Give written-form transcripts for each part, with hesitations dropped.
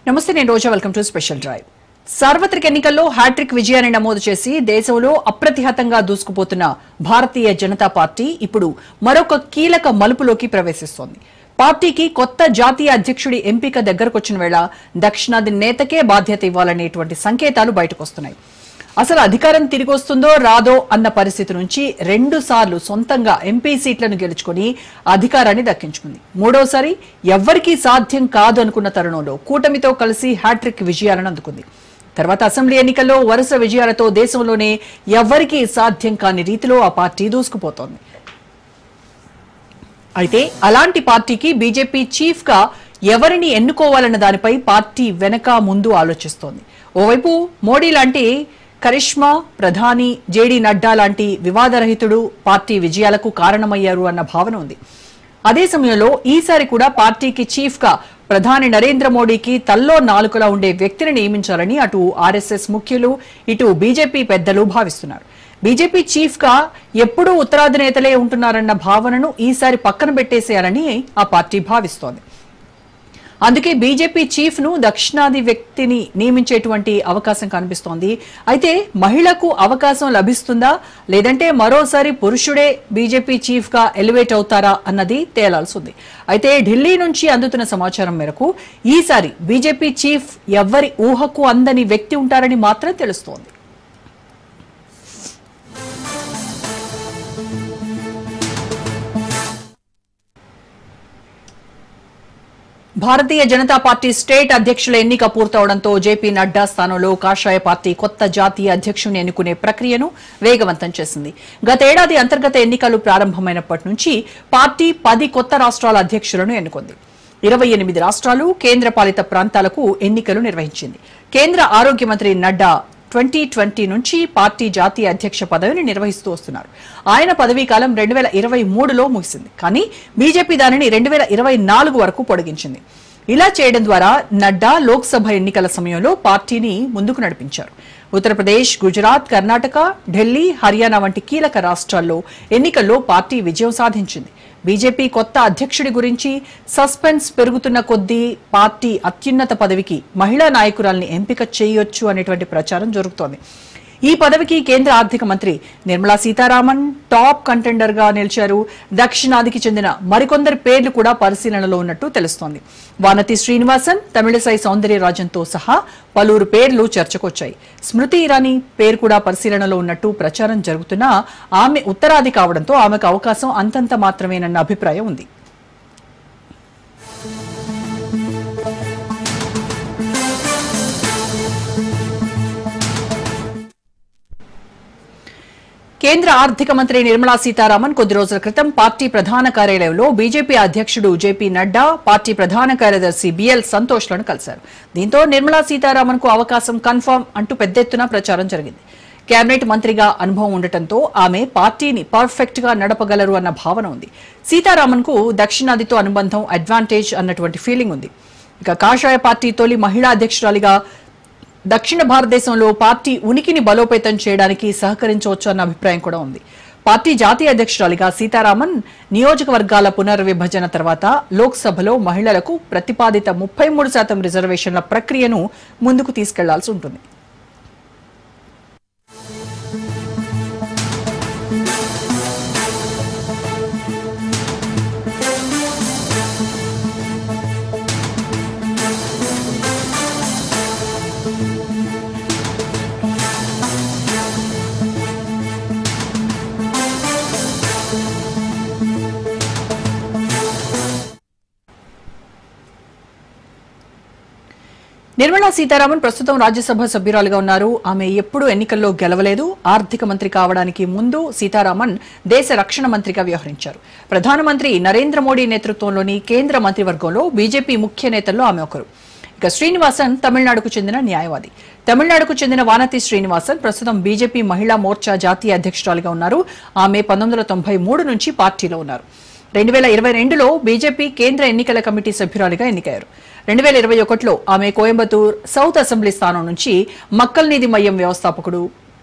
నమస్తే, నేను Roja. Welcome to special drive. సార్వత్రిక ఎన్నికల్లో హ్యాట్రిక్ విజయాన్ని నమోదు చేసి దేశంలో అప్రతిహతంగా దూసుకుపోతున్న భారతీయ జనతా పార్టీ ఇప్పుడు మరొక కీలక మలుపులోకి ప్రవేశిస్తోంది. పార్టీకి కొత్త జాతీయ అధ్యక్షుడి ఎంపిక దగ్గరకొచ్చిన వేళ దక్షిణాది నేతకే బాధ్యత ఇవ్వాలనేటువంటి సంకేతాలు బయటకొస్తున్నాయి. అసలు అధికారం తిరిగి వస్తుందో రాదో అన్న పరిస్థితి నుంచి 2 సార్లు సొంతంగా ఎంపీ సీట్లను గెలుచుకుని అధికారాన్ని దక్కించుకుంది. మూడోసారి ఎవ్వరికీ సాధ్యం కాదు అనుకున్న తరుణంలో కూటమితో కలిసి హ్యాట్రిక్ విజయాలను అందుకుంది. తర్వాత అసెంబ్లీ ఎన్నికల్లో వరుస విజయాలతో దేశంలోనే ఎవ్వరికీ సాధ్యం కాని రీతిలో ఆ పార్టీ దూసుకుపోతోంది. అయితే అలాంటి పార్టీకి బీజేపీ చీఫ్ గా ఎవరిని ఎన్నుకోవాలన్న దానిపై పార్టీ వెనక ముందు ఆలోచిస్తోంది. ఓవైపు మోడీ లాంటి కరిష్మా ప్రధాని, జేడీ నడ్డా లాంటి వివాదరహితుడు పార్టీ విజయాలకు కారణమయ్యారు అన్న భావన ఉంది. అదే సమయంలో ఈసారి కూడా పార్టీకి చీఫ్ గా ప్రధాని నరేంద్ర మోడీకి తల్లో నాలుకలా ఉండే వ్యక్తిని నియమించాలని అటు ఆర్ఎస్ఎస్ ముఖ్యులు, ఇటు బీజేపీ పెద్దలు భావిస్తున్నారు. బీజేపీ చీఫ్ గా ఎప్పుడూ ఉత్తరాది నేతలే ఉంటున్నారన్న భావనను ఈసారి పక్కన పెట్టేసేయాలని ఆ పార్టీ భావిస్తోంది. అందుకే బీజేపీ చీఫ్ ను దక్షిణాది వ్యక్తిని నియమించేటువంటి అవకాశం కనిపిస్తోంది. అయితే మహిళకు అవకాశం లభిస్తుందా, లేదంటే మరోసారి పురుషుడే బీజేపీ చీఫ్ గా ఎలివేట్ అవుతారా అన్నది తేలాల్సి ఉంది. అయితే ఢిల్లీ నుంచి అందుతున్న సమాచారం మేరకు ఈసారి బీజేపీ చీఫ్ ఎవ్వరి ఊహకు అందని వ్యక్తి ఉంటారని మాత్రం తెలుస్తోంది. భారతీయ జనతా పార్టీ స్టేట్ అధ్యక్షుల ఎన్నిక పూర్తవడంతో జేపీ నడ్డా స్థానంలో కాషాయ పార్టీ కొత్త జాతీయ అధ్యక్షుడిని ఎన్నుకునే ప్రక్రియను వేగవంతం చేసింది. గతేడాది అంతర్గత ఎన్నికలు ప్రారంభమైనప్పటి నుంచి పార్టీ 10 కొత్త రాష్ట్రాల అధ్యక్షులను ఎన్నుకుంది. 28 రాష్ట్రాలు, కేంద్రపాలిత ప్రాంతాలకు ఎన్నికలు నిర్వహించింది. కేంద్ర ఆరోగ్య మంత్రి నడ్డా 2020 నుంచి పార్టీ జాతీయ అధ్యక్ష పదవిని నిర్వహిస్తూ వస్తున్నారు. ఆయన పదవీ కాలం 2023లో ముగిసింది. కానీ బీజేపీ దానిని 2024 వరకు పొడిగించింది. ఇలా చేయడం ద్వారా నడ్డా లోక్సభ ఎన్నికల సమయంలో పార్టీని ముందుకు నడిపించారు. ఉత్తరప్రదేశ్, గుజరాత్, కర్ణాటక, ఢిల్లీ, హర్యానా వంటి కీలక రాష్ట్రాల్లో ఎన్నికల్లో పార్టీ విజయం సాధించింది. బీజేపీ కొత్త అధ్యక్షుడి గురించి సస్పెన్స్ పెరుగుతున్న కొద్దీ పార్టీ అత్యున్నత పదవికి మహిళా నాయకురాల్ని ఎంపిక చేయొచ్చు అనేటువంటి ప్రచారం జరుగుతోంది. ఈ పదవికి కేంద్ర ఆర్థిక మంత్రి నిర్మలా సీతారామన్ టాప్ కంటెండర్ గా నిలిచారు. దక్షిణాదికి చెందిన మరికొందరి పేర్లు కూడా పరిశీలనలో ఉన్నట్టు తెలుస్తోంది. వానతి శ్రీనివాసన్, తమిళిసై సౌందర్యరాజన్తో సహా పలువురు పేర్లు చర్చకొచ్చాయి. స్మృతి ఇరానీ పేరు కూడా పరిశీలనలో ఉన్నట్టు ప్రచారం జరుగుతున్నా ఆమె ఉత్తరాది కావడంతో ఆమెకు అవకాశం అంతంత మాత్రమేనన్న అభిప్రాయం ఉంది. కేంద్ర ఆర్థిక మంత్రి నిర్మలా సీతారామన్ కొద్ది రోజుల క్రితం పార్టీ ప్రధాన కార్యాలయంలో బీజేపీ అధ్యక్షుడు జేపీ నడ్డా, పార్టీ ప్రధాన కార్యదర్శి బిఎల్ సంతోష్లను కలిశారు. దీంతో నిర్మలా సీతారామన్ కు అవకాశం కన్ఫర్మ్ అంటూ పెద్ద ఎత్తున ప్రచారం జరిగింది. కేబినెట్ మంత్రిగా అనుభవం ఉండటంతో ఆమె పార్టీని పర్ఫెక్ట్ గా నడపగలరు అన్న భావన ఉంది. సీతారామన్ కు దక్షిణాదితో అనుబంధం అడ్వాంటేజ్ అన్నటువంటి ఫీలింగ్ ఉంది. ఇక కాషాయ పార్టీ తొలి మహిళా అధ్యక్షురాలిగా దక్షిణ భారతదేశంలో పార్టీ ఉనికిని బలోపేతం చేయడానికి సహకరించవచ్చు అన్న అభిప్రాయం కూడా ఉంది. పార్టీ జాతీయ అధ్యక్షురాలిగా సీతారామన్ నియోజకవర్గాల పునర్విభజన తర్వాత లోక్సభలో మహిళలకు ప్రతిపాదిత 33% రిజర్వేషన్ల ప్రక్రియను ముందుకు తీసుకెళ్లాల్సి ఉంటుంది. నిర్మలా సీతారామన్ ప్రస్తుతం రాజ్యసభ సభ్యురాలుగా ఉన్నారు. ఆమె ఎప్పుడూ ఎన్నికల్లో గెలవలేదు. ఆర్థిక మంత్రి కావడానికి ముందు సీతారామన్ దేశ రక్షణ మంత్రిగా వ్యవహరించారు. ప్రధానమంత్రి నరేంద్ర మోడీ నేతృత్వంలోని కేంద్ర మంత్రివర్గంలో బీజేపీ ముఖ్య నేతల్లో ఆమె ఒకరు. ఇక శ్రీనివాసన్ తమిళనాడుకు చెందిన న్యాయవాది. తమిళనాడుకు చెందిన వానతి శ్రీనివాసన్ ప్రస్తుతం బీజేపీ మహిళా మోర్చా జాతీయ అధ్యక్షురాలిగా ఉన్నారు. ఆమె 1993 నుంచి పార్టీలో ఉన్నారు. 2022లో బీజేపీ కేంద్ర ఎన్నికల కమిటీ సభ్యురాలిగా ఎన్నికయ్యారు. 2021లో ఆమె కోయంబత్తూర్ సౌత్ అసెంబ్లీ స్థానం నుంచి మక్కల్ నీధి మయ్యం వ్యవస్థాపకుడు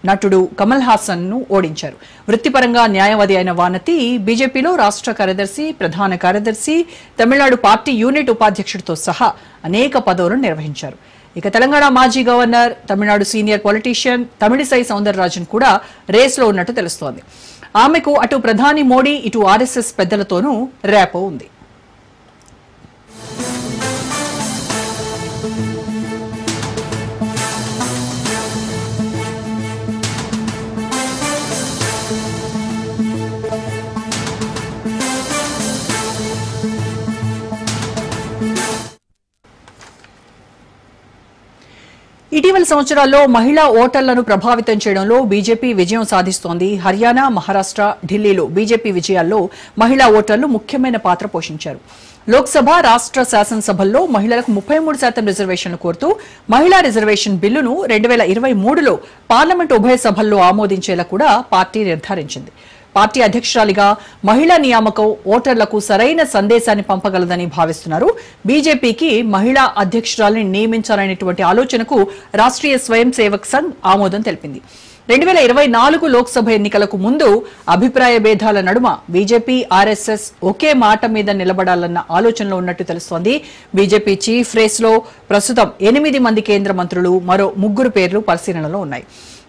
నటుడు కమల్ హాసన్ ను ఓడించారు. వృత్తిపరంగా న్యాయవాది అయిన వానతి బీజేపీలో రాష్ట్ర కార్యదర్శి, ప్రధాన కార్యదర్శి, తమిళనాడు పార్టీ యూనిట్ ఉపాధ్యక్షుడితో సహా అనేక పదవులను నిర్వహించారు. ఇక తెలంగాణ మాజీ governor, Tamil Nadu senior politician Tamilisai Soundararajan కూడా రేస్లో ఉన్నట్టు తెలుస్తోంది. ఆమెకు అటు ప్రధాని మోడీ, ఇటు ఆర్ఎస్ఎస్ పెద్దలతోనూ ర్యాపో ఉంది. ఇటీవల సంవత్సరాల్లో మహిళా ఓటర్లను ప్రభావితం చేయడంలో బీజేపీ విజయం సాధిస్తోంది. హర్యానా, మహారాష్ట్ర, ఢిల్లీలో బీజేపీ విజయాల్లో మహిళా ఓటర్లు ముఖ్యమైన పాత్ర పోషించారు. లోక్సభ, రాష్ట్ర శాసనసభల్లో మహిళలకు 33% రిజర్వేషన్లు కోరుతూ మహిళా రిజర్వేషన్ బిల్లును 2023లో పార్లమెంటు ఉభయ సభల్లో ఆమోదించేలా కూడా పార్టీ నిర్ధారించింది. పార్టీ అధ్యక్షురాలిగా మహిళా నియామకం ఓటర్లకు సరైన సందేశాన్ని పంపగలదని భావిస్తున్నారు. బీజేపీకి మహిళా అధ్యక్షురాలిని నియమించాలనేటువంటి ఆలోచనకు రాష్ట్రీయ స్వయం సేవక్ సంఘ్ ఆమోదం తెలిపింది. 2024 లోక్సభ ఎన్నికలకు ముందు అభిప్రాయ భేదాల నడుమ బీజేపీ, ఆర్ఎస్ఎస్ ఒకే మాట మీద నిలబడాలన్న ఆలోచనలో ఉన్నట్టు తెలుస్తోంది. బీజేపీ చీఫ్ రేస్లో ప్రస్తుతం 8 మంది కేంద్ర మంత్రులు, మరో 3 పేర్లు పరిశీలనలో ఉన్నాయి.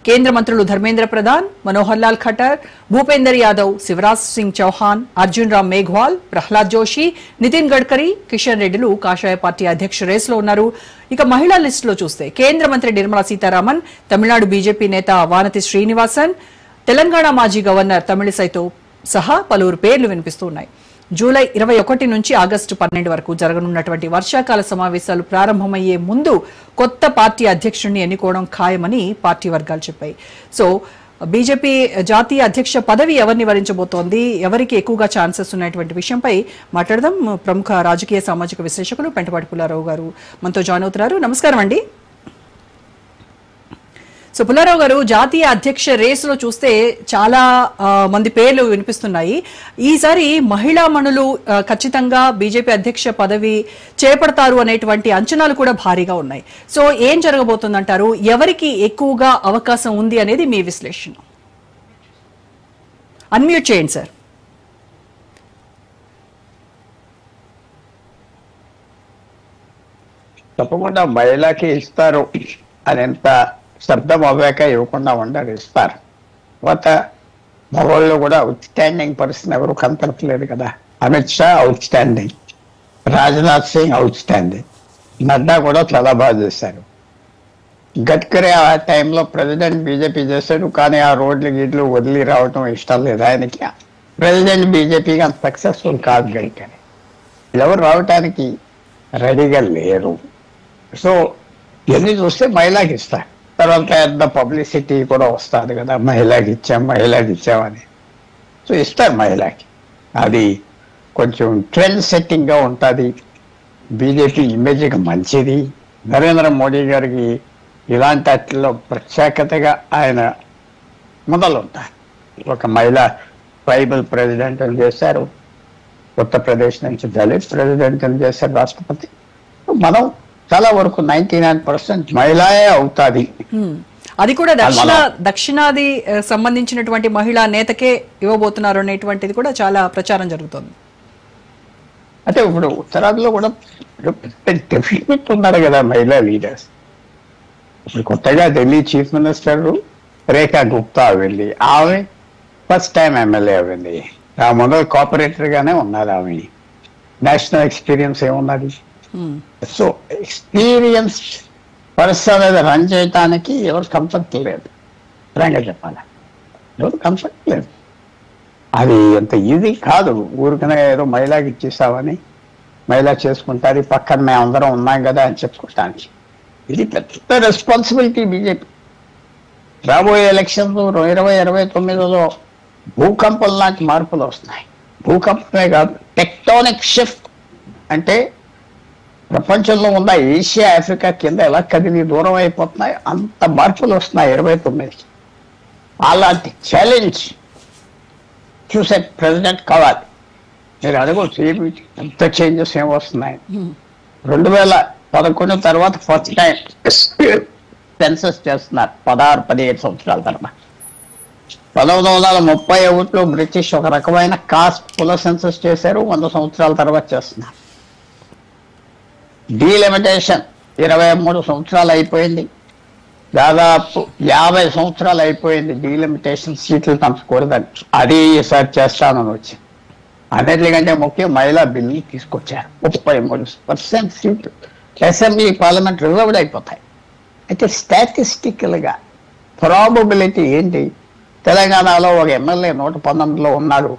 కేంద్ర మంత్రులు ధర్మేంద్ర ప్రధాన్, మనోహర్ లాల్ ఖట్టర్, భూపేందర్ యాదవ్, శివరాజ్ సింగ్ చౌహాన్, అర్జున్ రామ్ మేఘ్వాల్, ప్రహ్లాద్ జోషి, నితిన్ గడ్కరీ, కిషన్ రెడ్డిలు కాషాయ పార్టీ అధ్యక్ష రేసులో ఉన్నారు. ఇక మహిళా లిస్టులో చూస్తే కేంద్ర మంత్రి నిర్మలా సీతారామన్, తమిళనాడు బీజేపీ నేత వానతి శ్రీనివాసన్, తెలంగాణ మాజీ గవర్నర్ తమిళిసైతో సహా పలువురు పేర్లు వినిపిస్తూ ఉన్నాయి. జూలై 21 నుంచి ఆగస్టు 12 వరకు జరగనున్నటువంటి వర్షాకాల సమావేశాలు ప్రారంభమయ్యే ముందు కొత్త పార్టీ అధ్యక్షుడిని ఎన్నుకోవడం ఖాయమని పార్టీ వర్గాలు చెప్పాయి. సో బీజేపీ జాతీయ అధ్యక్ష పదవి ఎవరిని వరించబోతోంది, ఎవరికి ఎక్కువగా ఛాన్సెస్ ఉన్నటువంటి విషయంపై మాట్లాడదాం. ప్రముఖ రాజకీయ సామాజిక విశ్లేషకులు పెంటపాటి పుల్లారావు గారు మనతో జాయిన్ అవుతున్నారు. నమస్కారం అండి. సో పుల్లారావు గారు, జాతీయ అధ్యక్ష రేసులో చూస్తే చాలా మంది పేర్లు వినిపిస్తున్నాయి. ఈసారి మహిళా మణులు ఖచ్చితంగా బీజేపీ అధ్యక్ష పదవి చేపడతారు అనేటువంటి అంచనాలు కూడా భారీగా ఉన్నాయి. సో ఏం జరగబోతుందంటారు? ఎవరికి ఎక్కువగా అవకాశం ఉంది అనేది మీ విశ్లేషణ. అన్మ్యూట్ చేయండి సార్. తప్పకుండా మహిళకి ఇస్తారు అని ఎంత శబ్దం అవ్వాక ఇవ్వకుండా ఉండరు, ఇస్తారు. తర్వాత మగవాళ్ళు కూడా అవుట్ స్టాండింగ్ పర్సన్ ఎవరు కనపడట్లేదు కదా. Amit Shah out standing, Rajnath Singh out standing, Nadda కూడా చాలా బాగా చేశారు. గడ్కరీ ఆ టైంలో ప్రెసిడెంట్ బీజేపీ చేశాడు, కానీ ఆ రోడ్లు గిడ్లు వదిలి రావటం ఇష్టం లేదు ఆయనకి. ప్రెసిడెంట్ బీజేపీకి అంత సక్సెస్ఫుల్ కాదు గడ్కరీ. ఎవరు రావటానికి రెడీగా లేరు. సో ఇవన్నీ చూస్తే మహిళకి ఇస్తారు. తర్వాత పెద్ద పబ్లిసిటీ కూడా వస్తుంది కదా, మహిళకి ఇచ్చామని. సో ఇస్తారు మహిళకి. అది కొంచెం ట్రెండ్ సెట్టింగ్గా ఉంటుంది. బీజేపీ ఇమేజ్కి మంచిది. నరేంద్ర మోడీ గారికి ఇలాంటి వాటిల్లో ప్రత్యేకతగా ఆయన మొదలుంటారు. ఒక మహిళా ట్రైబల్ ప్రెసిడెంట్ అని చేశారు, ఉత్తరప్రదేశ్ నుంచి దళిత్ ప్రెసిడెంట్ అని చేశారు రాష్ట్రపతి. మనం చాలా వరకు 99% మహిళయే అవుతుంది. అది కూడా దక్షిణాది సంబంధించినటువంటి మహిళా నేతకే ఇవ్వబోతున్నారు అనేటువంటిది కూడా చాలా ప్రచారం జరుగుతుంది. అంటే ఇప్పుడు ఉత్తరాదిలో కూడా డెఫినెట్ ఉన్నారు కదా మహిళా లీడర్స్. ఇప్పుడు కొత్తగా ఢిల్లీ చీఫ్ మినిస్టర్ రేఖా గుప్తా వెళ్ళి, ఆమె ఫస్ట్ టైం ఎమ్మెల్యే అయింది. ఆ మొదలు కోఆపరేటర్ గానే ఉన్నారు. ఆమె నేషనల్ ఎక్స్పీరియన్స్ ఏమున్నది. సో ఎక్స్పీరియన్స్ పర్సన్ అనేది రన్ చేయటానికి ఎవరు కంఫర్ట్ లేదు, ఫ్రాంక్గా చెప్పాలి. ఎవరు కంఫర్ట్ లేదు. అది అంత ఈజీ కాదు. ఊరికనే ఏదో మహిళకి ఇచ్చేసామని మహిళ చేసుకుంటారు, పక్కన మేము అందరం ఉన్నాం కదా అని చెప్పుకోవటానికి. ఇది పెద్ద రెస్పాన్సిబిలిటీ బీజేపీ. రాబోయే ఎలక్షన్స్ 2029లో భూకంపం లాంటి మార్పులు వస్తున్నాయి. భూకంపమే కాదు, టెక్టోనిక్ షిఫ్ట్. అంటే ప్రపంచంలో ఉన్న ఏషియా, ఆఫ్రికా కింద ఎలా కదిలి దూరం అయిపోతున్నాయి, అంత మార్పులు వస్తున్నాయి 29కి. అలాంటి ఛాలెంజ్ చూసే ప్రెసిడెంట్ కావాలి. మీరు అడగవచ్చు ఎంత చేంజెస్ ఏమొస్తున్నాయి. 2011 తర్వాత ఫస్ట్ టైం సెన్సస్ చేస్తున్నారు 16-17 సంవత్సరాల తర్వాత. 1931లో బ్రిటిష్ ఒక రకమైన కాస్ట్ కుల సెన్సస్ చేశారు, 100 సంవత్సరాల తర్వాత చేస్తున్నారు. డీలిమిటేషన్ 23 సంవత్సరాలు అయిపోయింది, దాదాపు 50 సంవత్సరాలు అయిపోయింది డీలిమిటేషన్, సీట్లు పంచకూడదని. అది ఈసారి చేస్తానని వచ్చింది. అన్నిటికంటే ముఖ్యం మహిళా బిల్లు తీసుకొచ్చారు. 33% సీట్లు అసెంబ్లీ పార్లమెంట్ రిజర్వ్డ్ అయిపోతాయి. అయితే స్టాటిస్టికల్గా ప్రాబబిలిటీ ఏంటి? తెలంగాణలో ఒక ఎమ్మెల్యే 119లో ఉన్నాడు.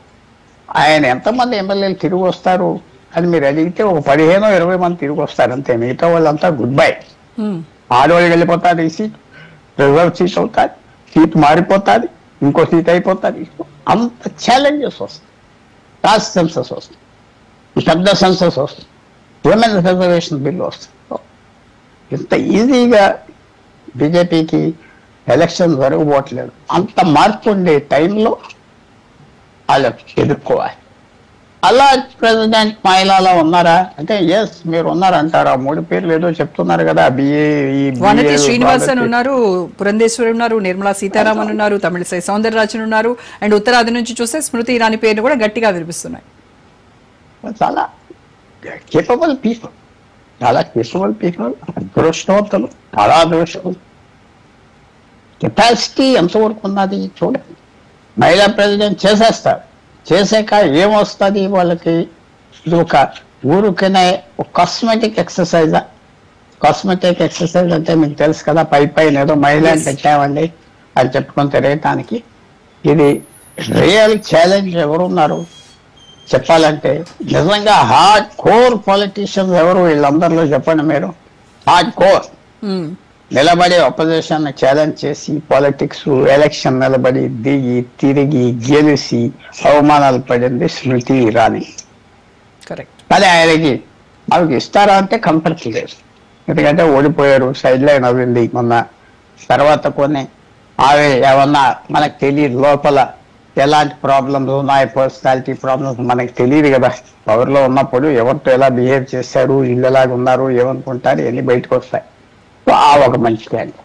ఆయన ఎంతమంది ఎమ్మెల్యేలు తిరిగి వస్తారు అని మీరు అడిగితే ఒక 15-20 మంది తిరిగి వస్తారు అంతే. మిగతా వాళ్ళంతా గుడ్ బై. ఆడవాళ్ళకి వెళ్ళిపోతారు, ఈ సీట్ రిజర్వ్ సీట్ అవుతుంది, సీట్ మారిపోతుంది, ఇంకో సీట్ అయిపోతుంది. అంత ఛాలెంజెస్ వస్తాయి. కాస్ట్ సెన్సస్ వస్తుంది, పెద్ద సెన్సస్ వస్తుంది, విమెన్ రిజర్వేషన్ బిల్లు వస్తుంది. ఇంత ఈజీగా బీజేపీకి ఎలక్షన్ జరగబోట్లేదు. అంత మార్పు ఉండే టైంలో వాళ్ళు ఎదుర్కోవాలి. అలా ప్రెసిడెంట్ మహిళలో ఉన్నారా అంటే ఎస్ మీరు ఉన్నారంటారా? 3 పేర్లు ఏదో చెప్తున్నారు కదా. వానతి శ్రీనివాసన్ ఉన్నారు, పురంధేశ్వరి ఉన్నారు, నిర్మలా సీతారామన్ ఉన్నారు, తమిళిసై సౌందరరాజన్ ఉన్నారు, అండ్ ఉత్తరాది నుంచి చూస్తే స్మృతి ఇరానీ పేర్లు కూడా గట్టిగా వినిపిస్తున్నాయి. చాలా కేపబుల్ పీపుల్, అదృష్టవంతులు, చాలా అదృష్టం. కెపాసిటీ ఎంతవరకు ఉన్నది చూడండి. మహిళా ప్రెసిడెంట్ చేసేస్తారు, చేసాక ఏమొస్తుంది వాళ్ళకి? ఇది ఒక ఊరికనే ఒక కాస్మెటిక్ ఎక్సర్సైజ్. కాస్మెటిక్ ఎక్సర్సైజ్ అంటే మీకు తెలుసు కదా, పైన ఏదో మహిళ పెట్టామండి అని చెప్పుకొని తిరగటానికి. ఇది రియల్ ఛాలెంజ్ ఎవరున్నారు చెప్పాలంటే? నిజంగా హార్డ్ కోర్ పొలిటీషియన్స్ ఎవరు వీళ్ళందరిలో చెప్పండి మీరు. హార్డ్ కోర్ నిలబడి అపోజిషన్ ఛాలెంజ్ చేసి పాలిటిక్స్ ఎలక్షన్ నిలబడి దిగి తిరిగి గెలిచి అవమానాలు పడింది స్మృతి ఇరానీ. కానీ ఆమెకి ఇస్తారా అంటే కంఫర్ట్ లేదు, ఎందుకంటే ఓడిపోయారు, సైడ్ లైన్ అవ్వింది మొన్న. తర్వాత కొన్ని అవి ఏమన్నా మనకు తెలియదు, లోపల ఎలాంటి ప్రాబ్లమ్స్ ఉన్నాయి, పర్సనాలిటీ ప్రాబ్లమ్స్ మనకు తెలియదు కదా. పవర్లో ఉన్నప్పుడు ఎవరితో ఎలా బిహేవ్ చేశారు, ఇల్లు ఎలాగ ఉన్నారు, ఏమనుకుంటారు, ఇవన్నీ బయటకు వస్తాయి. ఆ ఒక మంచి క్యాండి.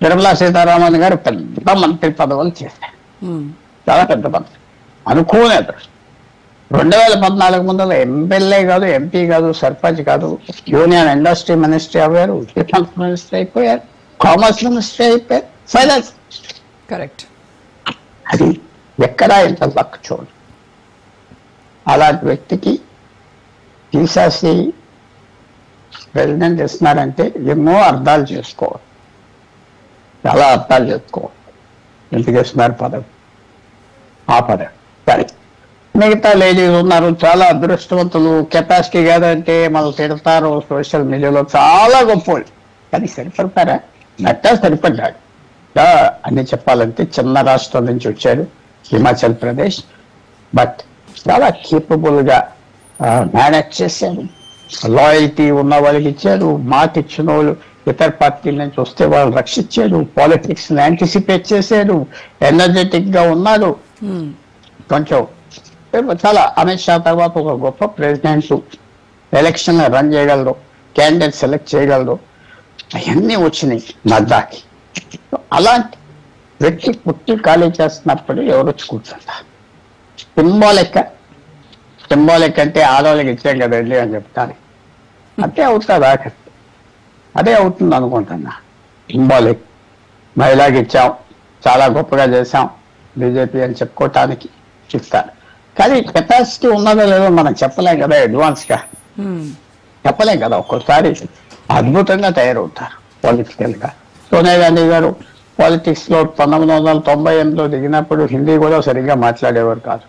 నిర్మలా సీతారామన్ గారు పెద్ద మంత్రి పదవులు చేశారు, చాలా పెద్ద మంత్రి, అనుకోని అదృష్టం. 2014 ముందులో ఎమ్మెల్యే కాదు, ఎంపీ కాదు, సర్పంచ్ కాదు, యూనియన్ ఇండస్ట్రీ మినిస్ట్రీ అయ్యారు, డిఫెన్స్ మినిస్టర్ అయిపోయారు, కామర్స్ మినిస్టర్ అయిపోయారు, ఫైనాన్స్. కరెక్ట్. అది ఎక్కడా ఇంత లక్ చూడు. అలాంటి వ్యక్తికి తీసేసి ప్రెసిడెంట్ ఇస్తున్నారంటే ఎన్నో అర్థాలు చేసుకోవాలి, చాలా అర్థాలు చేసుకోవాలి. ఎందుకు ఇస్తున్నారు పదవి? ఆ పదవి సరే. మిగతా లేడీస్ ఉన్నారు, చాలా అదృష్టవంతులు, కెపాసిటీ కాదంటే మనం తిడతారు సోషల్ మీడియాలో, చాలా గొప్పలు. కానీ సరిపడతారా? నట్టా సరిపడ్డాడు అని చెప్పాలంటే. చిన్న రాష్ట్రం నుంచి వచ్చాడు, హిమాచల్ ప్రదేశ్, బట్ చాలా కేపబుల్గా మేనేజ్ చేశాడు. లాయల్టీ ఉన్న వాళ్ళకి ఇచ్చాడు, మాట ఇచ్చిన వాళ్ళు ఇతర పార్టీల నుంచి వస్తే వాళ్ళు రక్షించాడు, పాలిటిక్స్ యాంటిసిపేట్ చేశాడు, ఎనర్జెటిక్ గా ఉన్నాడు. కొంచెం చాలా అమిత్ షా తర్వాత ఒక గొప్ప ప్రెసిడెంట్, ఎలక్షన్ రన్ చేయగలరు, క్యాండిడేట్ సెలెక్ట్ చేయగలరు, అవన్నీ వచ్చినాయి నడ్డాకి. అలాంటి వ్యక్తి పుట్టి ఖాళీ చేస్తున్నప్పుడు ఎవరు వచ్చి కూర్చుంటారు? సింబాలిక్ అంటే ఆడవాళ్ళకి ఇచ్చాం కదండి అని చెప్తాను. అదే అవుతుంది ఆఖరి, అదే అవుతుంది అనుకుంటున్నా. సింబాలిక్ మహిళకి ఇచ్చాం, చాలా గొప్పగా చేశాం బీజేపీ అని చెప్పుకోవటానికి ఇస్తారు. కానీ కెపాసిటీ ఉన్నదో లేదో మనం చెప్పలేం కదా, అడ్వాన్స్గా చెప్పలేం కదా. ఒక్కోసారి అద్భుతంగా తయారవుతారు పొలిటికల్గా. సోనియా గాంధీ గారు పాలిటిక్స్లో 1998లో దిగినప్పుడు హిందీ కూడా సరిగ్గా మాట్లాడేవారు కాదు.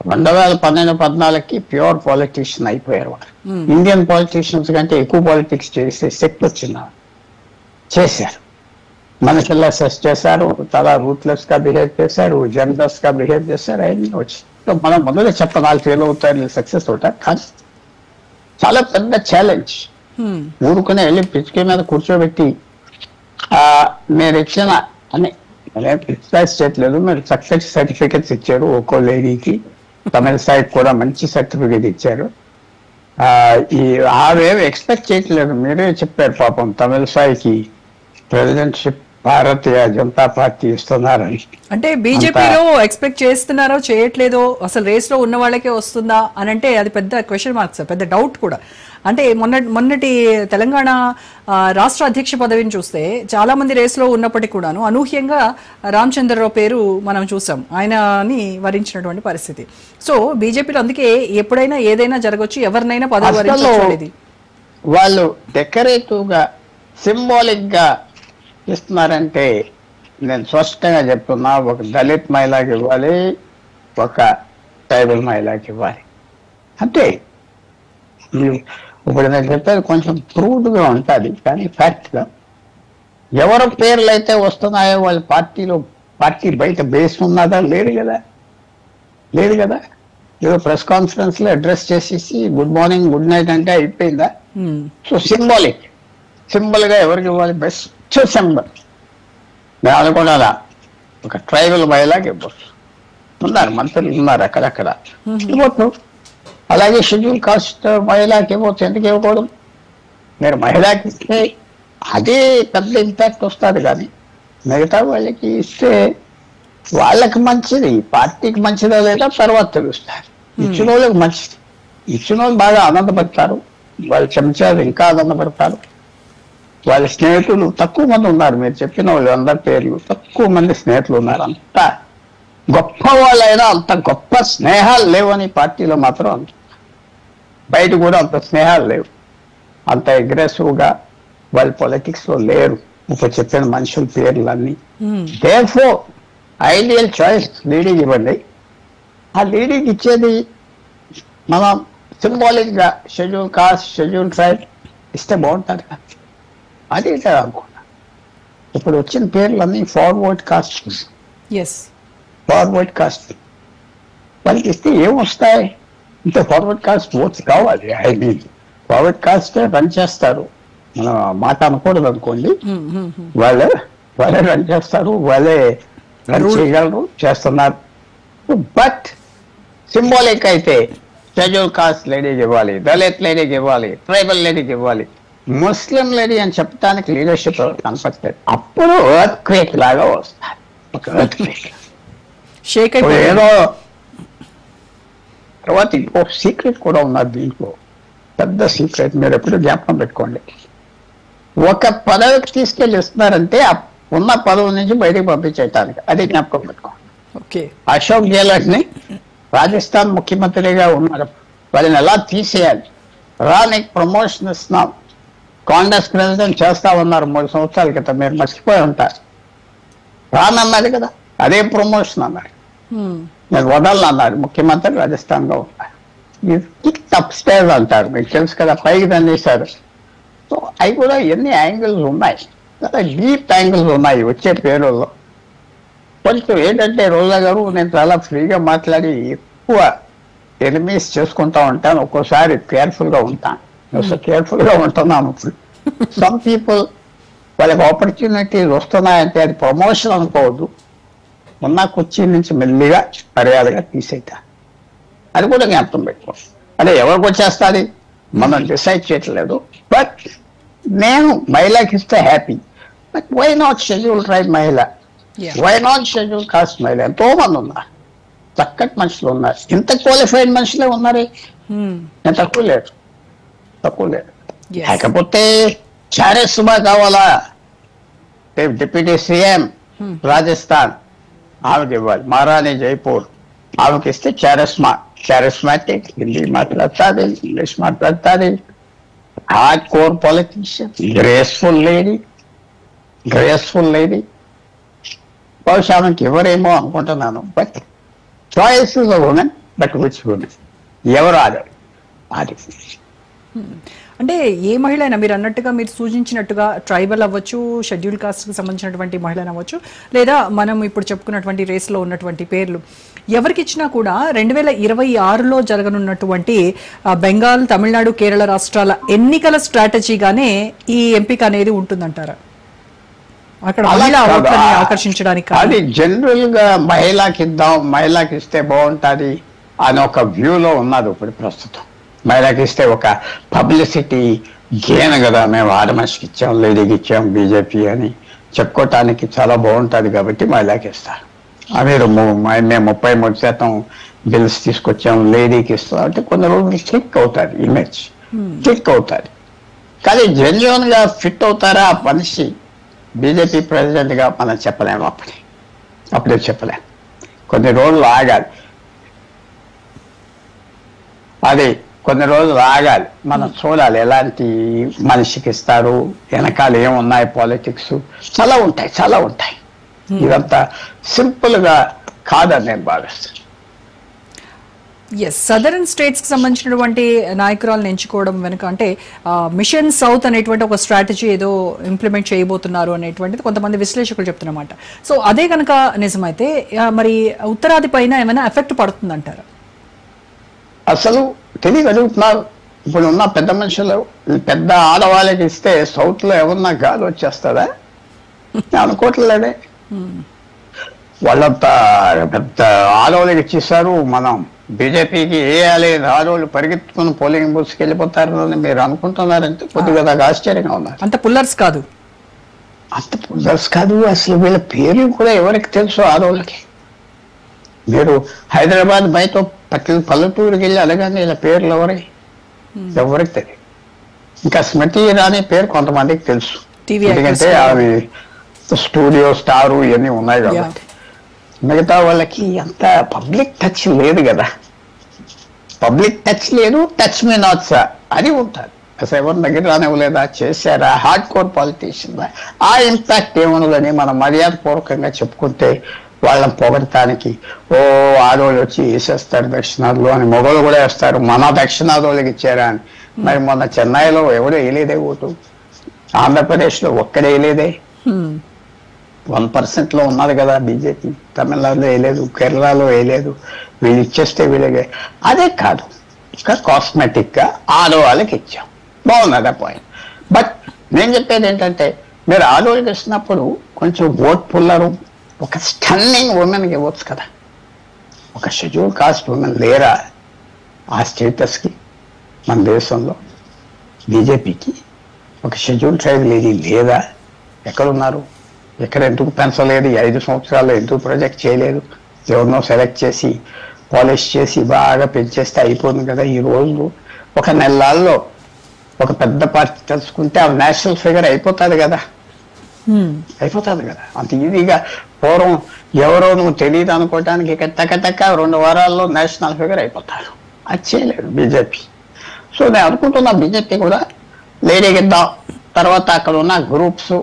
2012-14కి ప్యూర్ పాలిటిషియన్ అయిపోయారు వారు. ఇండియన్ పాలిటిషియన్స్ కంటే ఎక్కువ పాలిటిక్స్ చేసే శక్తి వచ్చింది, చేశారు. మనుషుల్లో సెస్ చేశారు, చాలా రూత్లెస్ గా బిహేవ్ చేశారు, జనరస్ గా బిహేవ్ చేశారు. అవన్నీ వచ్చి మనం మొదలు చెప్ప 4 ఫెయిల్ అవుతారు, సక్సెస్ అవుతారు. కానీ చాలా పెద్ద ఛాలెంజ్. ఊరుకునే వెళ్ళి పిచ్చిక మీద కూర్చోబెట్టి మీరు ఇచ్చిన అని క్రిటిసైజ్ చేయట్లేదు, మీరు సక్సెస్ సర్టిఫికెట్స్ ఇచ్చారు ఒక్కో లేడీకి. తమిళ సైడ్ కూడా మంచి సర్టిఫికెట్ ఇచ్చారు. అవేమి ఎక్స్పెక్ట్ చేయట్లేదు, మీరే చెప్పారు పాపం తమిళ సాయికి ప్రెసిడెంట్షిప్ భారతీయ జనతా పార్టీ ఇస్తున్నారని. అంటే బీజేపీలో ఎక్స్పెక్ట్ చేస్తున్నారో చేయట్లేదో, అసలు రేస్ లో ఉన్న వాళ్ళకే వస్తుందా అని అంటే అది పెద్ద క్వశ్చన్ మార్క్స్, పెద్ద డౌట్ కూడా. అంటే మొన్నటి తెలంగాణ రాష్ట్ర అధ్యక్ష పదవిని చూస్తే చాలా మంది రేస్ లో ఉన్నప్పటికీ కూడాను అనూహ్యంగా రామచంద్రరావు పేరు మనం చూసాం, ఆయనని వరించినటువంటి పరిస్థితి. సో బీజేపీలో అందుకే ఎప్పుడైనా ఏదైనా జరగవచ్చు, ఎవరినైనా పదవి వరించలేదు. వాళ్ళు డెకరేటివ్ గా సింబాలిక్ గా ఇస్తున్నారంటే నేను స్పష్టంగా చెప్తున్నా, ఒక దళిత్ మహిళకి ఇవ్వాలి, ఒక ట్రైబల్ మహిళకి ఇవ్వాలి అంటే. ఇప్పుడు నేను చెప్పేది కొంచెం క్రూడ్గా ఉంటుంది, కానీ ఫ్యాక్ట్గా ఎవరి పేర్లు అయితే వస్తున్నాయో వాళ్ళ పార్టీ బయట బేస్ ఉన్నదా? లేదు కదా. ఏదో ప్రెస్ కాన్ఫరెన్స్ లో అడ్రస్ చేసేసి గుడ్ మార్నింగ్ గుడ్ నైట్ అంటే అయిపోయిందా? సో సింబల్ గా ఎవరికి ఇవ్వాలి? బెస్ట్ సింబల్ నేను అనుకున్నారా, ఒక ట్రైబల్ మహిళకి ఇవ్వచ్చు. ఉన్నారు మంత్రులు ఉన్నారు అక్కడక్కడ, ఇవ్వచ్చు. అలాగే షెడ్యూల్ కాస్ట్ మహిళకి ఇవ్వచ్చు. ఎందుకు ఇవ్వకూడదు? మీరు మహిళకి ఇస్తే అదే పెద్ద ఇంపాక్ట్ వస్తుంది, కానీ మిగతా వాళ్ళకి ఇస్తే వాళ్ళకి మంచిది, పార్టీకి మంచిదా లేదా తర్వాత తెలుస్తారు. ఇచ్చిన వాళ్ళకి మంచిది, ఇచ్చిన వాళ్ళు బాగా ఆనందపడతారు, వాళ్ళ చెంచాలు ఇంకా ఆనందపడతారు. వాళ్ళ స్నేహితులు తక్కువ మంది ఉన్నారు, మీరు చెప్పిన వాళ్ళు అందరి పేర్లు తక్కువ మంది స్నేహితులు ఉన్నారు. అంత గొప్ప వాళ్ళైనా అంత గొప్ప స్నేహాలు లేవని పార్టీలో మాత్రం అంత, బయట కూడా అంత స్నేహాలు లేవు, అంత అగ్రెసివ్ గా వాళ్ళు పొలిటిక్స్ లో లేరు. ఇప్పుడు చెప్పిన మనుషుల పేర్లన్నీ. దేర్ఫోర్ ఐడియల్ చాయిస్ లీడింగ్ ఇవ్వండి. ఆ లీడింగ్ ఇచ్చేది మనం సింబాలిక్ గా షెడ్యూల్ కాస్ట్ షెడ్యూల్ ట్రైబ్ ఇస్తే బాగుంటుంది కదా. అది అనుకున్నా. ఇప్పుడు వచ్చిన పేర్లన్నీ ఫార్వర్డ్ కాస్ట్, ఫార్వర్డ్ కాస్ట్ వాళ్ళకి ఇస్తే ఏమొస్తాయి? ఇంత ఫార్వర్డ్ కాస్ట్ ఓట్స్ కావాలి. I mean forward cost run చేస్తారు, మనం మాట అనకూడదు అనుకోండి. వాళ్ళే రన్ చేస్తారు, వాళ్ళే రన్ చేయగలరు, చేస్తున్నారు. బట్ సింబాలిక్ అయితే షెడ్యూల్ కాస్ట్ లేడీకి ఇవ్వాలి, దళిత్ లేడీకి ఇవ్వాలి, ట్రైబల్ లేడీకి ఇవ్వాలి, ముస్లిం లేడీ అని చెప్పడానికి లీడర్షిప్ కనపడతారు. అప్పుడు ఎర్త్ క్వేక్ లాగా వస్తారు, ఒక ఎర్త్ క్వేక్. ఏదో తర్వాత ఇంకో సీక్రెట్ కూడా ఉన్నది దీంట్లో, పెద్ద సీక్రెట్. మీరు ఎప్పుడు జ్ఞాపకం పెట్టుకోండి. ఒక పదవికి తీసుకెళ్ళి ఇస్తున్నారంటే ఉన్న పదవి నుంచి బయటకు పంపించేయటానికి, అది జ్ఞాపకం పెట్టుకోండి. అశోక్ గెహ్లోట్ ని రాజస్థాన్ ముఖ్యమంత్రిగా ఉన్నారు, వాళ్ళని ఎలా తీసేయాలి? నీకు ప్రమోషన్ ఇస్తున్నాం, కాంగ్రెస్ ప్రెసిడెంట్ చేస్తా ఉన్నారు 3 సంవత్సరాల క్రితం, మీరు మర్చిపోయి ఉంటారు. రానన్నది కదా, అదే ప్రమోషన్ అన్నారు. నేను వదలనన్నారు ముఖ్యమంత్రి రాజస్థాన్ లో ఉన్నారు. అప్ స్టేజ్ అంటారు, మీకు తెలుసు కదా, పైకి దండేశారు. సో అవి కూడా ఎన్ని యాంగిల్స్ ఉన్నాయి కదా, డీప్ యాంగిల్స్ ఉన్నాయి వచ్చే పేరుల్లో. కొంచెం ఏంటంటే రోజా గారు, నేను చాలా ఫ్రీగా మాట్లాడి ఎక్కువ ఎనిమీస్ చేసుకుంటా ఉంటాను, ఒక్కోసారి కేర్ఫుల్ గా ఉంటాను. కేర్ఫుల్ గా ఉంటున్నాను. సమ్ పీపుల్ వాళ్ళకి ఆపర్చునిటీస్ వస్తున్నాయంటే అది ప్రమోషన్ అనుకోవద్దు, ఉన్న కుర్చీ నుంచి మెల్లిగా మర్యాదగా తీసేట, అది కూడా జ్ఞాపకం పెట్టుకోండి. అదే ఎవరికి వచ్చేస్తుంది మనం డిసైడ్ చేయట్లేదు. బట్ నేను మహిళకి ఇస్తే happy. But why not schedule tribe మహిళ, వై నాట్ షెడ్యూల్ కాస్ట్ మహిళ? ఎంతో మంది ఉన్నారు, చక్కటి మనుషులు ఉన్నారు, ఇంత క్వాలిఫైడ్ మనుషులే ఉన్నారు, నేను తక్కువ లేదు. లేకపోతే చారెస్ సుమా కావాలా, డిప్యూటీ సీఎం రాజస్థాన్, ఆమెకి ఇవ్వాలి. మహారాణి జైపూర్, ఆమెకి ఇస్తే చారిస్మాటిక్, హిందీ మాట్లాడుతుంది, ఇంగ్లీష్ మాట్లాడుతుంది, hard core politician, graceful lady. బహుశా ఆమెకి ఎవరేమో అనుకుంటున్నాను. But choice is a women, but which women, ఎవరు అది. అంటే ఏ మహిళ అయినా మీరు అన్నట్టుగా, మీరు సూచించినట్టుగా ట్రైబల్ అవ్వచ్చు, షెడ్యూల్ కాస్ట్కి సంబంధించినటువంటి మహిళను అవ్వచ్చు, లేదా మనం ఇప్పుడు చెప్పుకున్నటువంటి రేస్లో ఉన్నటువంటి పేర్లు ఎవరికి ఇచ్చినా కూడా 2026లో జరగనున్నటువంటి బెంగాల్, తమిళనాడు, కేరళ రాష్ట్రాల ఎన్నికల స్ట్రాటజీగానే ఈ ఎంపిక అనేది ఉంటుందంటారా? అక్కడ ఆకర్షించడానికి అది జనరల్ గా మహిళకి ఇస్తే బాగుంటుంది అని ఒక వ్యూలో ఉన్నది ఇప్పుడు ప్రస్తుతం. మహిళకి ఇస్తే ఒక పబ్లిసిటీ, గేన కదా మేము ఆడమనిషికి ఇచ్చాం, లేడీకి ఇచ్చాం బీజేపీ అని చెప్పుకోవటానికి చాలా బాగుంటుంది కాబట్టి మహిళకి ఇస్తారు. మీరు మేము 33% బిల్స్ తీసుకొచ్చాం లేడీకి ఇస్తాం అంటే కొన్ని రోజులు క్లిక్ అవుతుంది, ఇమేజ్ క్లిక్ అవుతుంది. కానీ జెన్యున్ గా ఫిట్ అవుతారా ఆ మనిషి బీజేపీ ప్రెసిడెంట్ గా మనం చెప్పలేము. అప్పుడే చెప్పలేము. కొన్ని రోజులు ఆగాలి, అది కొన్ని రోజులు ఆగాలి. మనం చూడాలి ఎలాంటి మనిషికి ఇస్తారు, వెనకాల ఏమున్నాయి పాలిటిక్స్, చాలా ఉంటాయి. ఇదంతా సింపుల్ గా కాదని నేను భావిస్తాను. సదరన్ స్టేట్స్ కి సంబంధించినటువంటి నాయకురాలను ఎంచుకోవడం వెనుక అంటే మిషన్ సౌత్ అనేటువంటి ఒక స్ట్రాటజీ ఏదో ఇంప్లిమెంట్ చేయబోతున్నారు అనేటువంటిది కొంతమంది విశ్లేషకులు చెప్తున్నమాట. సో అదే కనుక నిజమైతే మరి ఉత్తరాది పైన ఏమైనా ఎఫెక్ట్ పడుతుందంటారా? అసలు తెలియగలుగుతున్నారు. ఇప్పుడు ఉన్న పెద్ద మనుషులు పెద్ద ఆడవాళ్ళకి ఇస్తే సౌత్ లో ఏమన్నా గాలి వచ్చేస్తుందా అనుకోవట్లేదే. వాళ్ళంతా పెద్ద ఆడవాళ్ళకి ఇచ్చేసారు. మనం బీజేపీకి వేయాలి, ఆడవాళ్ళు పరిగెత్తుకుని పోలింగ్ బూత్స్కి వెళ్ళిపోతారు అని మీరు అనుకుంటున్నారంటే కొద్దిగా నాకు ఆశ్చర్యంగా ఉన్నారు. అంత పుల్లర్స్ కాదు అసలు వీళ్ళ పేర్లు కూడా ఎవరికి తెలుసు ఆడవాళ్ళకి? మీరు హైదరాబాద్ బయట పల్లెటూరుకి వెళ్ళి అడగండి ఇలా పేర్లు ఎవరికి తెలియదు. ఇంకా స్మృతి ఇరానీ పేరు కొంతమందికి తెలుసు, ఎందుకంటే అవి స్టూడియో స్టారు ఇవన్నీ ఉన్నాయి కాబట్టి. మిగతా వాళ్ళకి అంత పబ్లిక్ టచ్ లేదు కదా. పబ్లిక్ టచ్ లేదు, టచ్ మీ నాట్ సార్ అది ఉంటుంది. అసలు ఎవరి దగ్గర రానివ్వలేదా, చేశారా, హార్డ్ కోర్ పాలిటీషియన్ ఆ ఇంపాక్ట్ ఏమన్నదని మనం మర్యాదపూర్వకంగా చెప్పుకుంటే వాళ్ళని పొగడటానికి ఆడవాళ్ళు వచ్చి వేసేస్తారు దక్షిణాదిలో అని, మొగలు కూడా వేస్తారు మన దక్షిణాదిలోకి ఇచ్చారా అని. మరి మొన్న చెన్నైలో ఎవరు వేయలేదే ఓటు, ఆంధ్రప్రదేశ్లో ఒక్కడే వేయలేదే. 1% లో ఉన్నది కదా బీజేపీ. తమిళనాడులో వేయలేదు, కేరళలో వేయలేదు. వీళ్ళు ఇచ్చేస్తే వీళ్ళకి అదే కాదు, ఇంకా కాస్మెటిక్ గా ఆడవాళ్ళకి ఇచ్చాం, బాగున్నది పాయింట్. బట్ నేను చెప్పేది ఏంటంటే మీరు ఆడవాళ్ళకి ఇచ్చినప్పుడు కొంచెం ఓట్ పుల్లరు ఒక స్టన్నింగ్ ఉమెన్కి ఇవ్వచ్చు కదా. ఒక షెడ్యూల్ కాస్ట్ ఉమెన్ లేరా ఆ స్టేటస్కి మన దేశంలో? బీజేపీకి ఒక షెడ్యూల్ ట్రైబ్ లేడీ లేదా? ఎక్కడున్నారు? ఎక్కడ ఎందుకు పెంచలేదు? 5 సంవత్సరాల్లో ఎందుకు ప్రాజెక్ట్ చేయలేదు? ఎవరినో సెలెక్ట్ చేసి పాలిష్ చేసి బాగా పెంచేస్తే అయిపోతుంది కదా. ఈ రోజు ఒక నెలల్లో ఒక పెద్ద పార్టీ తెలుసుకుంటే ఆ నేషనల్ ఫిగర్ అయిపోతుంది కదా. అంత ఈజీగా పూర్వం ఎవరో నువ్వు తెలియదు అనుకోవటానికి ఇక టక 2 వారాల్లో నేషనల్ ఫిగర్ అయిపోతారు. అది చేయలేదు బీజేపీ. సో నేను అనుకుంటున్నా బీజేపీ కూడా లేడీకి ఇద్దాం, తర్వాత అక్కడ ఉన్న గ్రూప్స్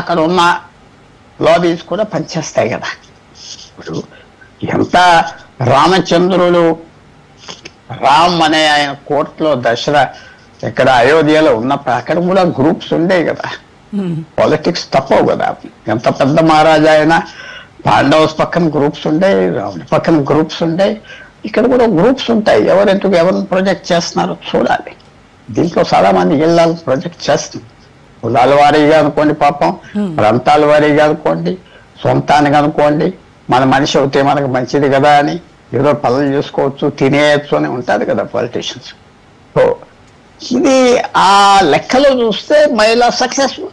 అక్కడ ఉన్న లాబీస్ కూడా పనిచేస్తాయి కదా. ఇప్పుడు ఎంత రామచంద్రుడు రామ్ అనే ఆయన కోర్టులో దసరా ఇక్కడ అయోధ్యలో ఉన్నప్పుడు అక్కడ కూడా గ్రూప్స్ ఉండేవి కదా. పాలిటిక్స్ తప్పవు కదా. ఎంత పెద్ద మహారాజా అయినా పాండవ్స్ పక్కన గ్రూప్స్ ఉండే, రాముడి పక్కన గ్రూప్స్ ఉండే, ఇక్కడ కూడా గ్రూప్స్ ఉంటాయి. ఎవరిని ప్రొజెక్ట్ చేస్తున్నారో చూడాలి. దీంట్లో చాలా మంది ఇళ్ళ ప్రొజెక్ట్ చేస్తున్నారు. కులాల వారీగా అనుకోండి, పాపం ప్రాంతాల వారీగా అనుకోండి, సొంతానికి అనుకోండి, మన మనిషి అవుతే మనకు మంచిది కదా అని ఏదో పనులు చేసుకోవచ్చు, తినేయచ్చు అని ఉంటుంది కదా పాలిటీషియన్స్. సో ఇది ఆ లెక్కలో చూస్తే మహిళ సక్సెస్ఫుల్.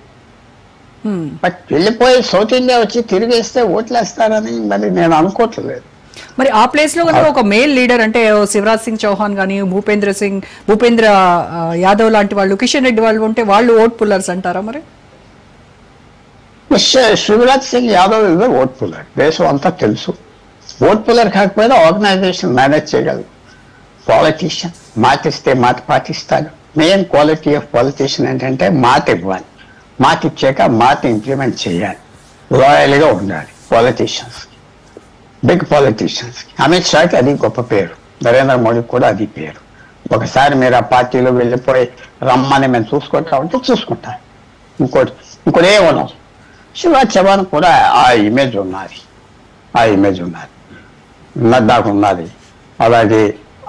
బట్ వెళ్ళిపోయి సౌత్ ఇండియా వచ్చి తిరిగేస్తే ఓట్లేస్తారని మరి నేను అనుకోవట్లేదు. మరి ఆ ప్లేస్ లో కనుక ఒక మేల్ లీడర్ అంటే శివరాజ్ సింగ్ చౌహాన్ కానీ భూపేంద్ర యాదవ్ లాంటి వాళ్ళు, కిషన్ రెడ్డి వాళ్ళు ఉంటే వాళ్ళు ఓట్ పుల్లర్స్ అంటారా? మరి శివరాజ్ సింగ్ యాదవ్ ఇదే ఓట్ పుల్లర్, దేశం అంతా తెలుసు. ఓట్ పుల్లర్ కాకపోయినా ఆర్గనైజేషన్ మేనేజ్ చేయగలరు. పాలిటీషియన్ మాట ఇస్తే మాట పాటిస్తాడు. మెయిన్ క్వాలిటీ ఆఫ్ పాలిటీషియన్ ఏంటంటే మాట ఇవ్వాలి, మాట ఇచ్చాక మాట ఇంప్లిమెంట్ చేయాలి, లాయల్గా ఉండాలి. పాలిటీషియన్స్ బిగ్ పాలిటీషియన్స్, అమిత్ షాకి అది గొప్ప పేరు, నరేంద్ర మోడీకి కూడా అది పేరు. ఒకసారి మీరు ఆ పార్టీలో వెళ్ళిపోయి రమ్మని మేము చూసుకుంటామంటే చూసుకుంటాం. ఇంకోటి ఏమన్నాం, శివరాజ్ చౌహాన్ కూడా ఆ ఇమేజ్ ఉన్నది, నడ్డాకు ఉన్నది, అలాగే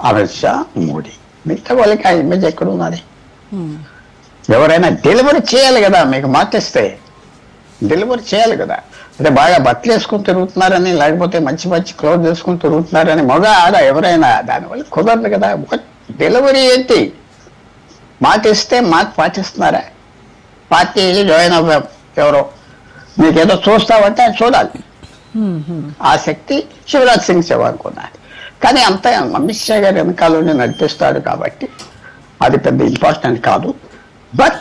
అమిత్ షా, మోడీ, మిగతా వాళ్ళకి ఆ ఇమేజ్ ఎక్కడ ఉన్నది? ఎవరైనా డెలివరీ చేయాలి కదా. మీకు మాటిస్తే డెలివరీ చేయాలి కదా. అంటే బాగా బట్టలు వేసుకుని తిరుగుతున్నారని, లేకపోతే మంచి క్లోత్ వేసుకుని తిరుగుతున్నారని మగ ఆడ ఎవరైనా దానివల్ల కుదరదు కదా. ఒక డెలివరీ ఏంటి? మాట ఇస్తే మాట పాటిస్తున్నారా? పార్టీ వెళ్ళి జాయిన్ అవ్వాం, ఎవరో మీకేదో చూస్తామంటే ఆయన చూడాలి. ఆ శక్తి శివరాజ్ సింగ్ చౌహాన్ కొన్నది. కానీ అంత అమిత్ షా గారు వెనకాలని నడిపిస్తాడు కాబట్టి అది పెద్ద ఇంపార్టెంట్ కాదు. బట్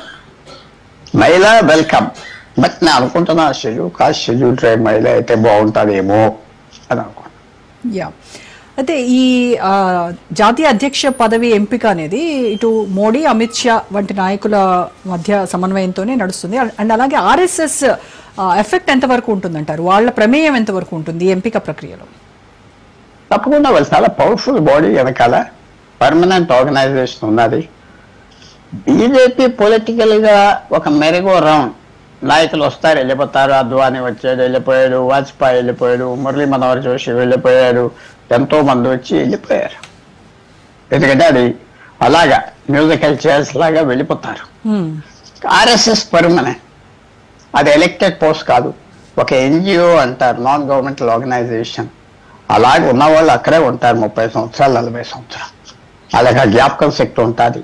మహిళ వెల్కమ్. బట్ నేను అనుకుంటున్నా షెడ్యూల్ ట్రైబ్ మహిళ అయితే బాగుంటుందేమో అని అనుకుంటున్నాను. యా, అయితే ఈ జాతీయ అధ్యక్ష పదవి ఎంపిక అనేది ఇటు మోడీ, అమిత్ షా వంటి నాయకుల మధ్య సమన్వయంతోనే నడుస్తుంది. అండ్ అలాగే ఆర్ఎస్ఎస్ ఎఫెక్ట్ ఎంతవరకు ఉంటుందంటారు? వాళ్ళ ప్రమేయం ఎంతవరకు ఉంటుంది ఎంపిక ప్రక్రియలో? తప్పకుండా వాళ్ళు చాలా పవర్ఫుల్ బాడీ, వెనకాల పర్మనెంట్ ఆర్గనైజేషన్ ఉన్నది. బీజేపీ పొలిటికల్ గా ఒక మెరుగో రౌండ్, నాయకులు వస్తారు వెళ్ళిపోతారు. అద్వానీ వచ్చాడు వెళ్ళిపోయాడు, వాజ్పేయి వెళ్ళిపోయాడు, మురళీ మనోహర్ జోషి వెళ్ళిపోయాడు, ఎంతో మంది వచ్చి వెళ్ళిపోయారు. ఎందుకంటే అది అలాగా మ్యూజికల్ చైర్స్ లాగా వెళ్ళిపోతారు. ఆర్ఎస్ఎస్ పర్మనెంట్, అది ఎలక్టెడ్ పోస్ట్ కాదు, ఒక ఎన్జిఓ అంటారు, నాన్ గవర్నమెంటల్ ఆర్గనైజేషన్. అలాగే ఉన్నవాళ్ళు అక్కడే ఉంటారు 30 సంవత్సరాలు 40 సంవత్సరాలు. అలాగే జ్ఞాపకం శక్తి ఉంటుంది.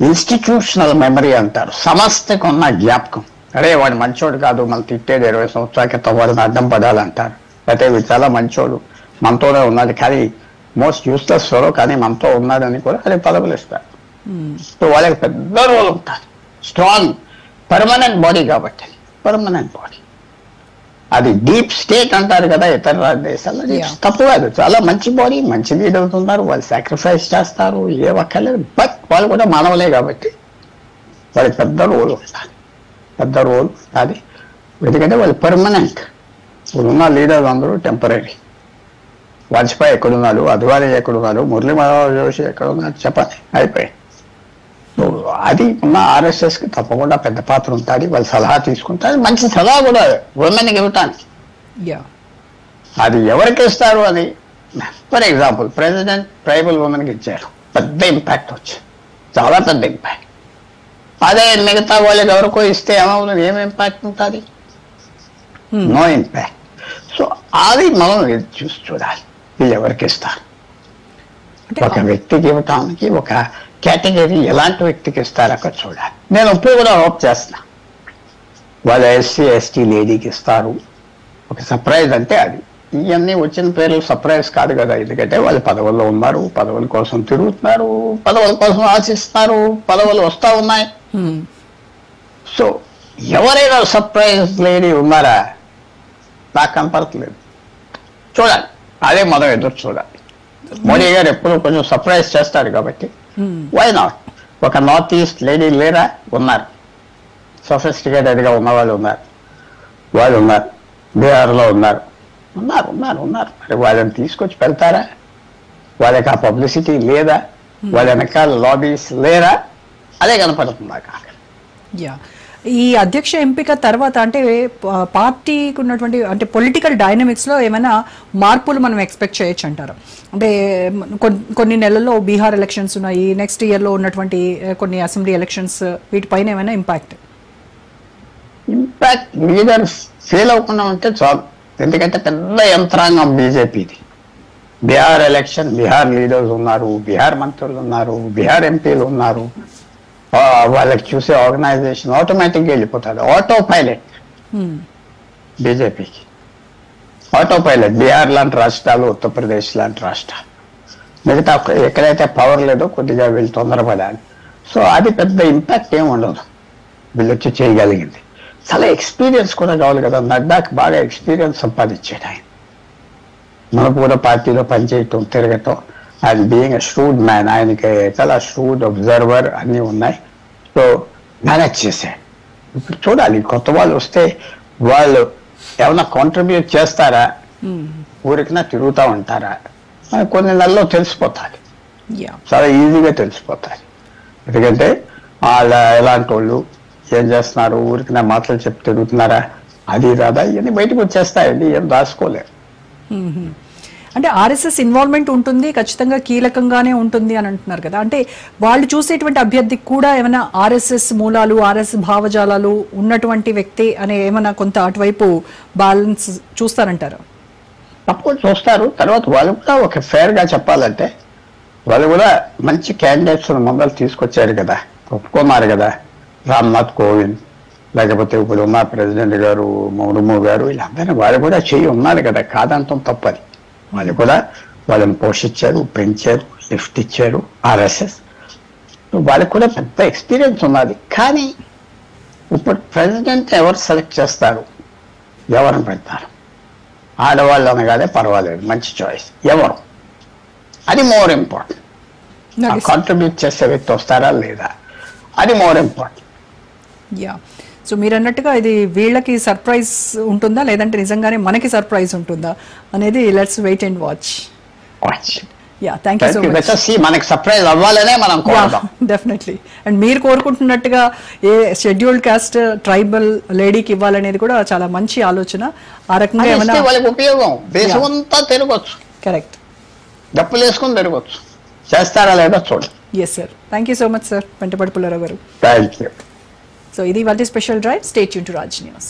ఇన్స్టిట్యూషనల్ మెమరీ అంటారు, సమస్తకు ఉన్న జ్ఞాపకం. అరే వాడు మంచోడు కాదు, మనం తిట్టేది 20 సంవత్సరాల క్రితం వాడిని అడ్డం పడాలంటారు. అయితే వీడు చాలా మంచోడు, మనతోనే ఉన్నాడు, కానీ మోస్ట్ యూస్లెస్ ఫెలో, కానీ మనతో ఉన్నాడని కూడా అది పదవులు ఇస్తారు. సో వాళ్ళకి పెద్ద రోల్ ఉంటుంది. స్ట్రాంగ్ పర్మనెంట్ బాడీ కాబట్టి, పర్మనెంట్ బాడీ. అది డీప్ స్టేట్ అంటారు కదా ఇతర దేశాల్లో, తప్పు కాదు, చాలా మంచి బాడీ, మంచి లీడర్స్ ఉన్నారు, వాళ్ళు సాక్రిఫైస్ చేస్తారు, ఏ ఒక్కర్లేదు. బట్ వాళ్ళు కూడా మానవులే కాబట్టి వాళ్ళకి పెద్ద రోల్ ఉంటుంది, పెద్ద రోల్ అది. ఎందుకంటే వాళ్ళు పర్మనెంట్. ఇప్పుడున్న లీడర్స్ అందరూ టెంపరీ. వాజ్పేయి ఎక్కడున్నాడు, అద్వానీ ఎక్కడున్నాడు, మురళీ మనోహర్ జోషి ఎక్కడున్నాడు, చెప్పండి, అయిపోయి. అది ఉన్న ఆర్ఎస్ఎస్ కి తప్పకుండా పెద్ద పాత్ర ఉంటుంది. వాళ్ళు సలహా తీసుకుంటారు, మంచి సలహా కూడా ఉమెన్కి ఇవ్వటానికి. అది ఎవరికి ఇస్తారు అని, ఫర్ ఎగ్జాంపుల్ ప్రెసిడెంట్ ట్రైబల్ ఉమెన్కి ఇచ్చారు, పెద్ద ఇంపాక్ట్ వచ్చింది, చాలా పెద్ద ఇంపాక్ట్. అదే మిగతా వాళ్ళకి ఎవరికో ఇస్తే ఏమవుతుంది, ఏం ఇంపాక్ట్ ఉంటుంది? No impact. సో అది మనం చూసి చూడాలి, వీళ్ళు ఎవరికి ఇస్తారు. ఒక వ్యక్తికి ఇవ్వటానికి ఒక కేటగిరీ ఎలాంటి వ్యక్తికి ఇస్తారు అక్కడ చూడాలి. నేను ఇప్పుడు కూడా హోప్ చేస్తున్నా వాళ్ళ ఎస్సీ ఎస్టీ లేడీకి ఇస్తారు. ఒక సర్ప్రైజ్ అంటే అది. ఇవన్నీ వచ్చిన పేర్లు సర్ప్రైజ్ కాదు కదా, ఎందుకంటే వాళ్ళు పదవుల్లో ఉన్నారు, పదవుల కోసం తిరుగుతున్నారు, పదవుల కోసం ఆశిస్తున్నారు, పదవులు వస్తూ ఉన్నాయి. సో ఎవరైనా సర్ప్రైజ్ లేడీ ఉన్నారా? నాకు కనపడట్లేదు. చూడాలి, అదే మనం ఎదురు చూడాలి. మోడీ గారు ఎప్పుడు కొంచెం సర్ప్రైజ్ చేస్తారు కాబట్టి వై నాట్. ఒక నార్త్ ఈస్ట్ లేడీ లేరా? ఉన్నారు, సొఫిస్టికేటెడ్గా ఉన్నవాళ్ళు ఉన్నారు, వాళ్ళు ఉన్నారు, బీహార్లో ఉన్నారు, మరి వాళ్ళని తీసుకొచ్చి పెడతారా? వాళ్ళకి ఆ పబ్లిసిటీ లేదా? వాళ్ళ వెనకాల లాబీస్ లేరా? అదే కనపడుతుంది నాకు. ఈ అధ్యక్ష ఎంపిక తర్వాత అంటే పార్టీకి ఉన్నటువంటి అంటే పొలిటికల్ డైనమిక్స్ లో ఏమైనా మార్పులు మనం ఎక్స్పెక్ట్ చేయొచ్చు అంటారు? అంటే కొన్ని నెలల్లో బీహార్ ఎలక్షన్స్ ఉన్నాయి, నెక్స్ట్ ఇయర్ లో ఉన్నటువంటి కొన్ని అసెంబ్లీ ఎలక్షన్స్, వీటిపైన ఏమైనా ఇంపాక్ట్ లీడర్ ఫెయిల్ అవ్వకుండా ఉంటే చాలు. ఎందుకంటే పెద్ద యంత్రాంగం బీజేపీది. బీహార్ ఎలక్షన్, బీహార్ లీడర్స్ ఉన్నారు, బీహార్ మంత్రులు ఉన్నారు, బీహార్ ఎంపీలు ఉన్నారు, వాళ్ళకి చూసే ఆర్గనైజేషన్ ఆటోమేటిక్గా వెళ్ళిపోతాడు. ఆటో పైలట్ బీజేపీకి, ఆటో పైలట్. బీహార్ లాంటి రాష్ట్రాలు, ఉత్తరప్రదేశ్ లాంటి రాష్ట్రాలు, మిగతా ఎక్కడైతే పవర్ లేదో కొద్దిగా వీళ్ళు తొందరపడాలి. సో అది పెద్ద ఇంపాక్ట్ ఏమి ఉండదు, వీళ్ళు వచ్చి చేయగలిగింది. చాలా ఎక్స్పీరియన్స్ కూడా కావాలి కదా. నడ్డాకి బాగా ఎక్స్పీరియన్స్ సంపాదించాడు ఆయన. మనకు కూడా పార్టీలో పనిచేయటం, తిరగటం, and being a shrewd man, ఆయనకి చాలా ష్రూడ్ అబ్జర్వర్ అన్నీ ఉన్నాయి. సో మేనేజ్ చేశాడు. ఇప్పుడు చూడాలి, కొత్త వాళ్ళు వస్తే వాళ్ళు ఏమైనా కాంట్రిబ్యూట్ చేస్తారా, ఊరికినా తిరుగుతూ ఉంటారా, కొన్ని నెలల్లో తెలిసిపోతాది, చాలా ఈజీగా తెలిసిపోతాయి. ఎందుకంటే వాళ్ళ ఎలాంటి వాళ్ళు ఏం చేస్తున్నారు, ఊరికినా మాటలు చెప్పి తిరుగుతున్నారా, అది రాదా, ఇవన్నీ బయటకు వచ్చేస్తాయండి, ఏం దాచుకోలేరు. అంటే ఆర్ఎస్ఎస్ ఇన్వాల్వ్మెంట్ ఉంటుంది, ఖచ్చితంగా కీలకంగానే ఉంటుంది అని అంటున్నారు కదా. అంటే వాళ్ళు చూసేటువంటి అభ్యర్థికి కూడా ఏమైనా ఆర్ఎస్ఎస్ మూలాలు, ఆర్ఎస్ఎస్ భావజాలాలు ఉన్నటువంటి వ్యక్తి అనే ఏమైనా కొంత అటువైపు బ్యాలెన్స్ చూస్తారంటారు? తప్పకుండా చూస్తారు. తర్వాత వాళ్ళు కూడా ఒక ఫేర్ గా చెప్పాలంటే వాళ్ళు కూడా మంచి క్యాండిడేట్స్ ముందర తీసుకొచ్చారు కదా. ఒప్పుకున్నారు కదా. రామ్నాథ్ కోవింద్, లేకపోతే ఇప్పుడు ఉన్న ప్రెసిడెంట్ గారు ముర్ము గారు, వీళ్ళందరినీ వాళ్ళు కూడా చెయ్యి ఉన్నారు కదా, కాదంతం తప్పది. వాళ్ళు కూడా వాళ్ళని పోషించారు, పెంచారు, లిఫ్ట్ ఇచ్చారు. RSS వాళ్ళకి కూడా పెద్ద ఎక్స్పీరియన్స్ ఉన్నది. కానీ ఇప్పుడు ప్రెసిడెంట్ ఎవరు సెలెక్ట్ చేస్తారు, ఎవరిని పెడతారు? ఆడవాళ్ళు అనగానే పర్వాలేదు, మంచి చాయిస్. ఎవరు, అది మోర్ ఇంపార్టెంట్. కాంట్రిబ్యూట్ చేసే వ్యక్తి వస్తారా లేదా, అది మోర్ ఇంపార్టెంట్. యా, సో మీరు అన్నట్టుగా ఇది వీళ్ళకి సర్ప్రైజ్ ఉంటుందా లేదంటే నిజంగానే మనకి సర్ప్రైజ్ ఉంటుందా అనేది let's wait and watch. Yeah, thank you so much. మనకి సర్ప్రైజ్ అవ్వాలనే మనం కోరుదాం. డెఫినెట్లీ. అండ్ మీరు కోరుకుంటున్నట్టుగా ఏ షెడ్యూల్డ్ కాస్ట్ ట్రైబల్ లేడీకి ఇవ్వాలనేది కూడా చాలా మంచి ఆలోచన. ఆ రకంగా ఏమైనా వాళ్ళకి ఉపయోగం, దేశం అంతా తిరగొచ్చు. కరెక్ట్, డప్పులు వేసుకుని తిరగొచ్చు. చేస్తారా లేదా చూడండి. Yes sir, thank you so much sir వెంటపడి Pullarao garu. Thank you. So ఇది వాళ్ళ special drive. Stay tune to Raj news.